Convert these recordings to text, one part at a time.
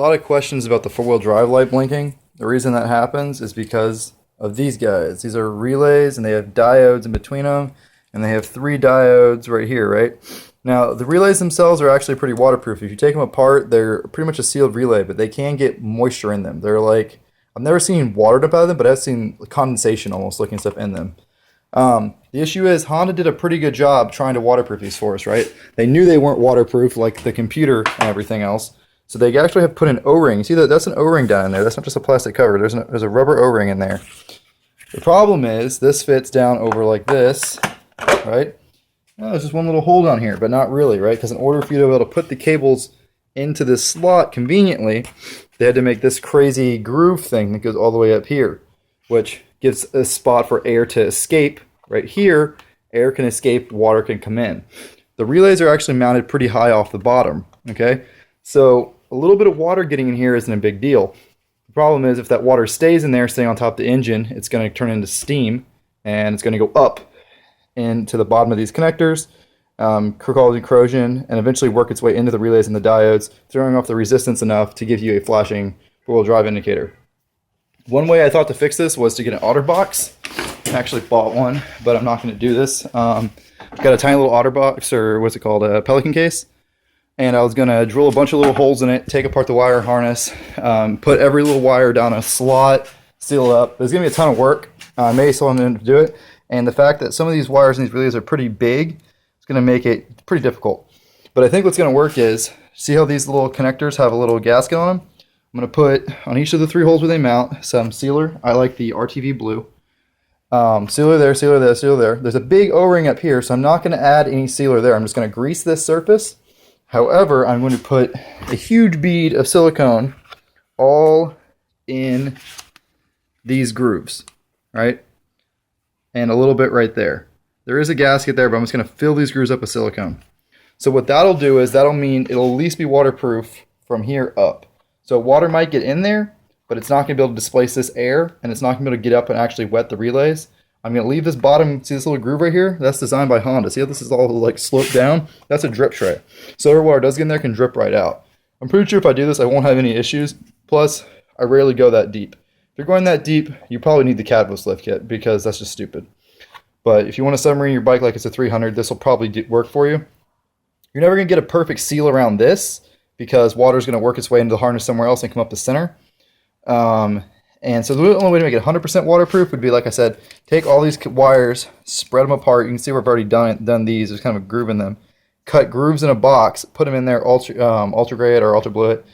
lot of questions about the four-wheel drive light blinking. The reason that happens is because of these guys. These are relays, and they have diodes in between them, and they have 3 diodes right here, right? Now, the relays themselves are actually pretty waterproof. If you take them apart, they're pretty much a sealed relay, but they can get moisture in them. They're like, I've never seen water up out of them, but I've seen condensation almost looking stuff in them. The issue is Honda did a pretty good job trying to waterproof these for us, right? They knew they weren't waterproof like the computer and everything else. So they actually have put an O-ring. You see that? That's an O-ring down in there. That's not just a plastic cover. There's a rubber O-ring in there. The problem is this fits down over like this, right? Well, there's just one little hole down here, but not really, right? Because in order for you to be able to put the cables into this slot conveniently, they had to make this crazy groove thing that goes all the way up here, which gives a spot for air to escape. Right here, air can escape, water can come in. The relays are actually mounted pretty high off the bottom, okay? So a little bit of water getting in here isn't a big deal. The problem is if that water stays in there, staying on top of the engine, it's going to turn into steam, and it's going to go up into the bottom of these connectors, causing corrosion, and eventually work its way into the relays and the diodes, throwing off the resistance enough to give you a flashing four-wheel drive indicator. One way I thought to fix this was to get an OtterBox. I actually bought one, but I'm not going to do this. I've got a tiny little OtterBox, or what's it called, a Pelican case. And I was going to drill a bunch of little holes in it, take apart the wire harness, put every little wire down a slot, seal it up. There's going to be a ton of work. I may still end up to do it. And the fact that some of these wires in these relays are pretty big, it's going to make it pretty difficult. But I think what's going to work is, see how these little connectors have a little gasket on them? I'm going to put on each of the 3 holes where they mount some sealer. I like the RTV blue. Sealer there, sealer there, sealer there. There's a big O-ring up here, so I'm not going to add any sealer there. I'm just going to grease this surface. However, I'm going to put a huge bead of silicone all in these grooves, right? And a little bit right there. There is a gasket there, but I'm just going to fill these grooves up with silicone. So what that'll do is that'll mean it'll at least be waterproof from here up. So water might get in there, but it's not going to be able to displace this air, and it's not going to be able to get up and actually wet the relays. I'm going to leave this bottom, see this little groove right here? That's designed by Honda. See how this is all like sloped down? That's a drip tray. So whatever water does get in there can drip right out. I'm pretty sure if I do this, I won't have any issues. Plus, I rarely go that deep. If you're going that deep, you probably need the catalyst lift kit because that's just stupid. But if you want to submarine your bike like it's a 300, this will probably work for you. You're never going to get a perfect seal around this because water is going to work its way into the harness somewhere else and come up the center. And so the only way to make it 100% waterproof would be, like I said, take all these wires, spread them apart. You can see where I've already done these. There's kind of a groove in them. Cut grooves in a box, put them in there, ultra gray it or ultra blue it,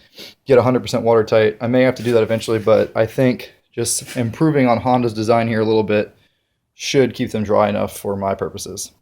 get 100% watertight. I may have to do that eventually, but I think just improving on Honda's design here a little bit should keep them dry enough for my purposes.